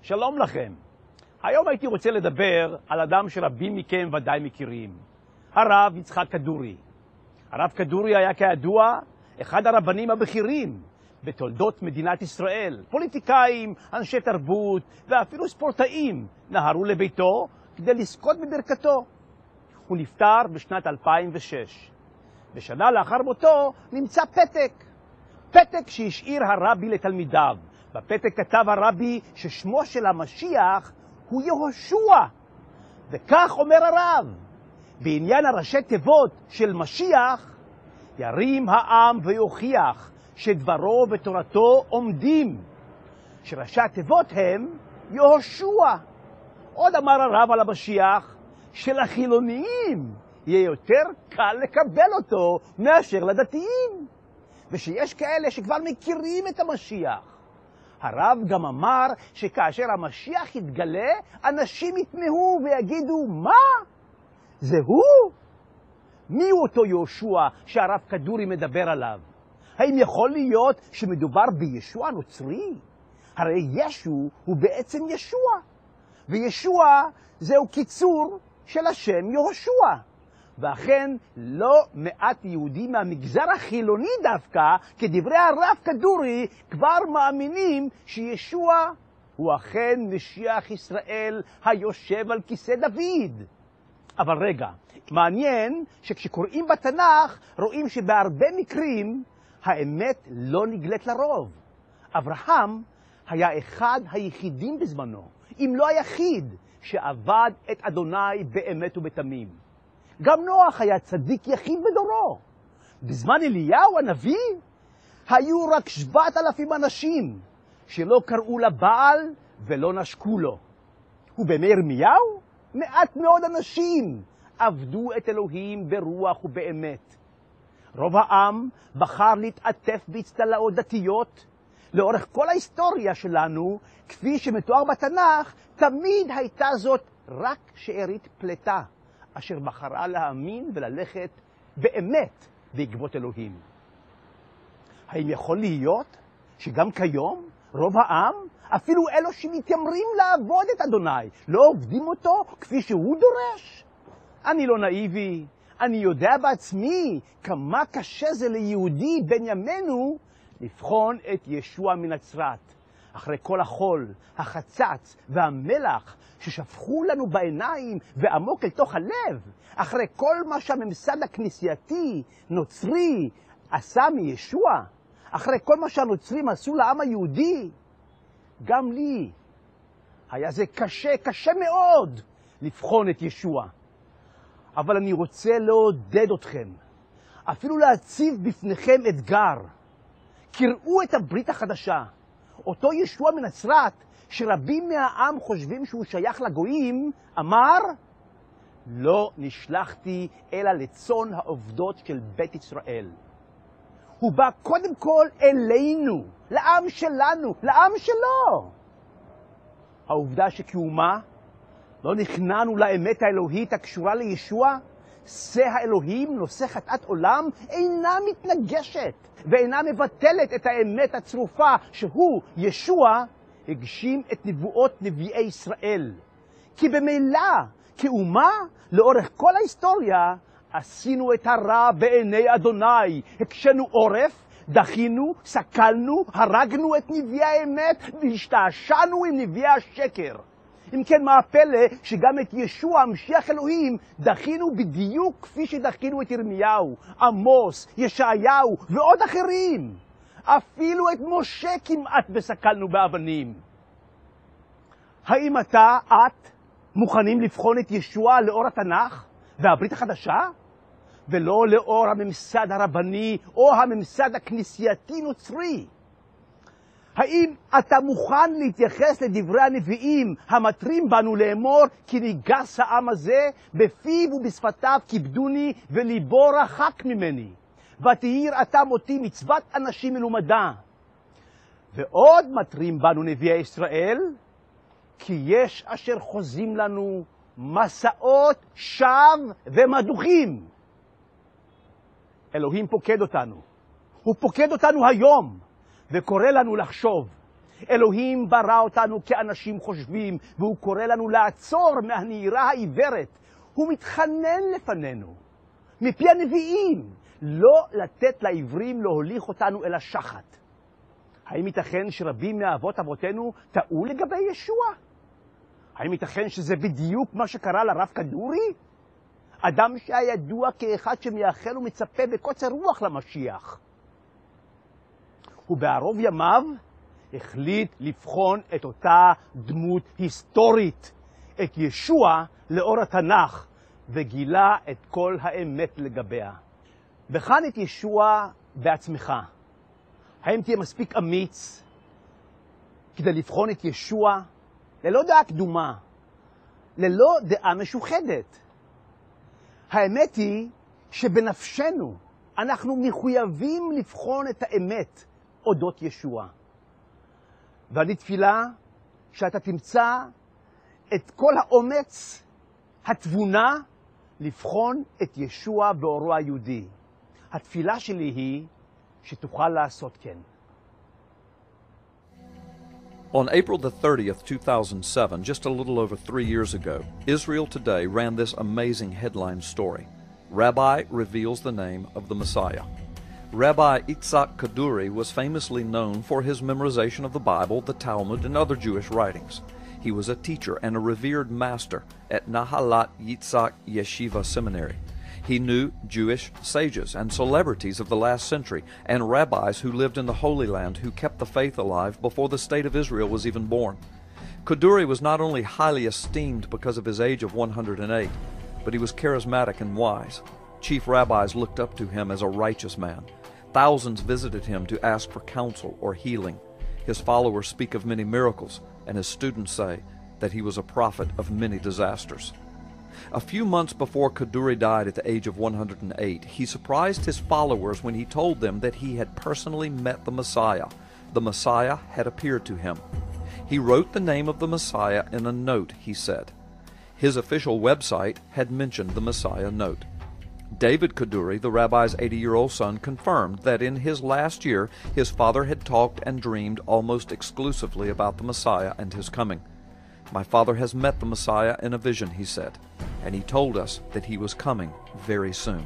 שלום לכם. היום הייתי רוצה לדבר על אדם שרבים מכם ודאי מכירים, הרב יצחק כדורי. הרב כדורי היה כידוע אחד הרבנים הבכירים בתולדות מדינת ישראל. פוליטיקאים, אנשי תרבות ואפילו ספורטאים נהרו לביתו כדי לזכות בברכתו. הוא נפטר בשנת 2006. בשנה לאחר מותו נמצא פתק שהשאיר הרבי לתלמידיו. בפתק כתב הרבי ששמו של המשיח הוא יהושע. וכך אומר הרב, בעניין הראשי תיבות של משיח, ירים העם ויוכיח שדברו ותורתו עומדים, שראשי התיבות הם יהושע. עוד אמר הרב על המשיח שלחילוניים יהיה יותר קל לקבל אותו מאשר לדתיים, ושיש כאלה שכבר מכירים את המשיח. הרב גם אמר שכאשר המשיח יתגלה, אנשים יתמהו ויגידו, מה? זה הוא? מי הוא אותו יהושע שהרב כדורי מדבר עליו? האם יכול להיות שמדובר בישוע נוצרי? הרי ישו הוא בעצם ישוע, וישוע זהו קיצור של השם יהושע. ואכן לא מעט יהודים מהמגזר החילוני דווקא, כדברי הרב כדורי, כבר מאמינים שישוע הוא אכן משיח ישראל היושב על כיסא דוד. אבל רגע, מעניין שכשקוראים בתנ"ך רואים שבהרבה מקרים האמת לא נגלית לרוב. אברהם היה אחד היחידים בזמנו, אם לא היחיד, שעבד את אדוני באמת ובתמים. גם נוח היה צדיק יחיד בדורו. בזמן אליהו הנביא היו רק 7,000 אנשים שלא קראו לבעל ולא נשקו לו. ובימי ירמיהו מעט מאוד אנשים עבדו את אלוהים ברוח ובאמת. רוב העם בחר להתעטף באצטלאות דתיות. לאורך כל ההיסטוריה שלנו, כפי שמתואר בתנ"ך, תמיד הייתה זאת רק שארית פלטה, אשר בחרה להאמין וללכת באמת בעקבות אלוהים. האם יכול להיות שגם כיום רוב העם, אפילו אלו שמתיימרים לעבוד את אדוני, לא עובדים אותו כפי שהוא דורש? אני לא נאיבי, אני יודע בעצמי כמה קשה זה ליהודי בן ימינו לבחון את ישוע מנצרת. אחרי כל החול, החצץ והמלח ששפכו לנו בעיניים ועמוק אל תוך הלב, אחרי כל מה שהממסד הכנסייתי, נוצרי, עשה מישוע, אחרי כל מה שהנוצרים עשו לעם היהודי, גם לי היה זה קשה מאוד לבחון את ישוע. אבל אני רוצה לעודד אתכם, אפילו להציב בפניכם אתגר. קראו את הברית החדשה. אותו ישוע מנצרת, שרבים מהעם חושבים שהוא שייך לגויים, אמר, לא נשלחתי אלא לצאן העובדות של בית ישראל. הוא בא קודם כל אלינו, לעם שלנו, לעם שלו. העובדה שכאומה לא נכנענו לאמת האלוהית הקשורה לישוע, שא האלוהים נושא חטאת עולם, אינה מתנגשת ואינה מבטלת את האמת הצרופה שהוא, ישוע, הגשים את נבואות נביאי ישראל. כי במילא, כאומה, לאורך כל ההיסטוריה, עשינו את הרע בעיני אדוני, הקשנו עורף, דחינו, סקלנו, הרגנו את נביאי האמת והשתעשענו עם נביאי השקר. אם כן, מה הפלא שגם את ישוע, המשיח אלוהים, דחינו בדיוק כפי שדחינו את ירמיהו, עמוס, ישעיהו ועוד אחרים. אפילו את משה כמעט וסקלנו באבנים. האם את מוכנים לבחון את ישוע לאור התנ"ך והברית החדשה? ולא לאור הממסד הרבני או הממסד הכנסייתי נוצרי? האם אתה מוכן להתייחס לדברי הנביאים המתרים בנו לאמור, כי ניגס העם הזה בפיו ובשפתיו כיבדוני וליבו רחק ממני, ותהיר אתה מותי מצוות אנשים מלומדה? ועוד מתרים בנו נביאי ישראל, כי יש אשר חוזים לנו מסעות שווא ומדוחים. אלוהים פוקד אותנו. הוא פוקד אותנו היום וקורא לנו לחשוב. אלוהים ברא אותנו כאנשים חושבים, והוא קורא לנו לעצור מהנהירה העיוורת. הוא מתחנן לפנינו, מפי הנביאים, לא לתת לעברים להוליך אותנו אל השחת. האם ייתכן שרבים מאבות אבותינו טעו לגבי ישוע? האם ייתכן שזה בדיוק מה שקרה לרב כדורי? אדם שהיה ידוע כאחד שמייחל ומצפה בקוצר רוח למשיח. ובערוב ימיו החליט לבחון את אותה דמות היסטורית, את ישוע לאור התנ"ך, וגילה את כל האמת לגביה. בחן את ישוע בעצמך. האם תהיה מספיק אמיץ כדי לבחון את ישוע ללא דעה קדומה, ללא דעה משוחדת? האמת היא שבנפשנו אנחנו מחויבים לבחון את האמת אודות ישוע. ואני תפילה שאתה תמצא את כל האומץ, התבונה, לבחון את ישוע באורו היהודי. התפילה שלי היא שתוכל לעשות כן. On April the 30th, 2007, just a little over 3 years ago, Israel Today ran this amazing headline story. Rabbi reveals the name of the Messiah. Rabbi Itzhak Kaduri was famously known for his memorization of the Bible, the Talmud, and other Jewish writings. He was a teacher and a revered master at Nahalat Yitzhak Yeshiva Seminary. He knew Jewish sages and celebrities of the last century and rabbis who lived in the Holy Land who kept the faith alive before the state of Israel was even born. Kaduri was not only highly esteemed because of his age of 108, but he was charismatic and wise. Chief rabbis looked up to him as a righteous man. Thousands visited him to ask for counsel or healing. His followers speak of many miracles, and his students say that he was a prophet of many disasters. A few months before Kaduri died at the age of 108, he surprised his followers when he told them that he had personally met the Messiah. The Messiah had appeared to him. He wrote the name of the Messiah in a note, he said. His official website had mentioned the Messiah note. David Kaduri, the rabbi's 80-year-old son, confirmed that in his last year his father had talked and dreamed almost exclusively about the Messiah and his coming. My father has met the Messiah in a vision, he said, and he told us that he was coming very soon.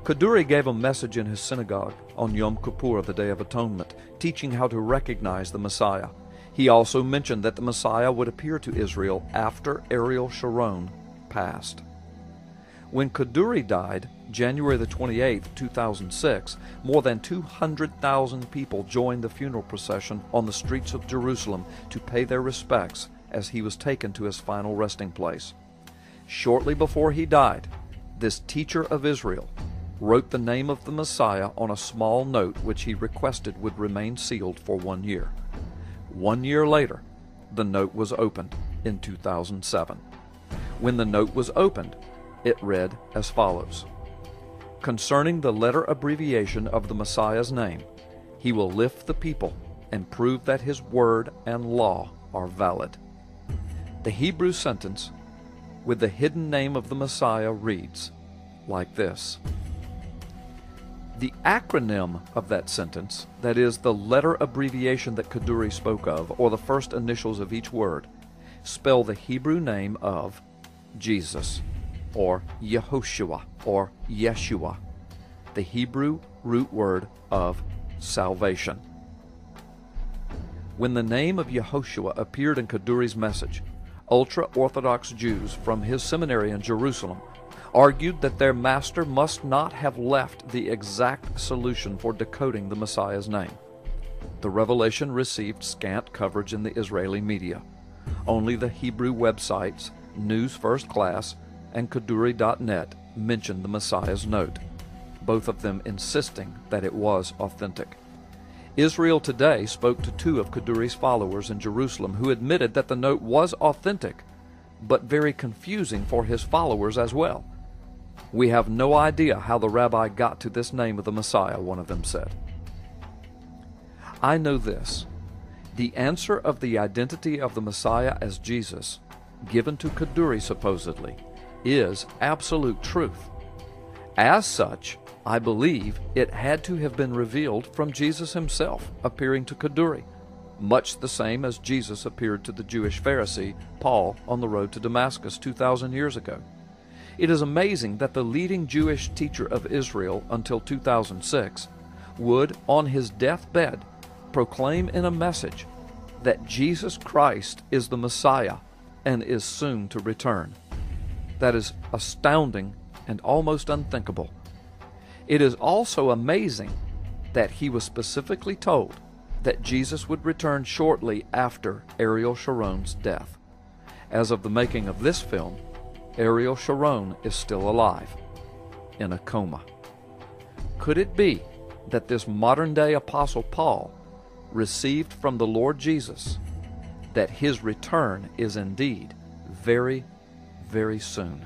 Kaduri gave a message in his synagogue on Yom Kippur, the Day of Atonement, teaching how to recognize the Messiah. He also mentioned that the Messiah would appear to Israel after Ariel Sharon passed. When Kaduri died, January the 28th, 2006, more than 200,000 people joined the funeral procession on the streets of Jerusalem to pay their respects as he was taken to his final resting place. Shortly before he died, this teacher of Israel wrote the name of the Messiah on a small note which he requested would remain sealed for 1 year. 1 year later, the note was opened in 2007. When the note was opened, it read as follows: Concerning the letter abbreviation of the Messiah's name, he will lift the people and prove that his word and law are valid. The Hebrew sentence with the hidden name of the Messiah reads like this. The acronym of that sentence, that is, the letter abbreviation that Kaduri spoke of, or the first initials of each word, spell the Hebrew name of Jesus, or Yehoshua, or Yeshua, the Hebrew root word of salvation. When the name of Yehoshua appeared in Kaduri's message, ultra-Orthodox Jews from his seminary in Jerusalem argued that their master must not have left the exact solution for decoding the Messiah's name. The revelation received scant coverage in the Israeli media. Only the Hebrew websites News First Class and Kaduri.net mentioned the Messiah's note, both of them insisting that it was authentic. Israel Today spoke to 2 of Kaduri's followers in Jerusalem who admitted that the note was authentic, but very confusing for his followers as well. We have no idea how the rabbi got to this name of the Messiah, one of them said. I know this. The answer of the identity of the Messiah as Jesus, given to Kaduri supposedly, is absolute truth. As such, I believe it had to have been revealed from Jesus himself, appearing to Kaduri. much the same as Jesus appeared to the Jewish Pharisee Paul on the road to Damascus 2,000 years ago. It is amazing that the leading Jewish teacher of Israel until 2006 would, on his deathbed, proclaim in a message that Jesus Christ is the Messiah and is soon to return. That is astounding and almost unthinkable. It is also amazing that he was specifically told that Jesus would return shortly after Ariel Sharon's death. As of the making of this film, Ariel Sharon is still alive, in a coma. Could it be that this modern-day Apostle Paul received from the Lord Jesus that his return is indeed very, very soon?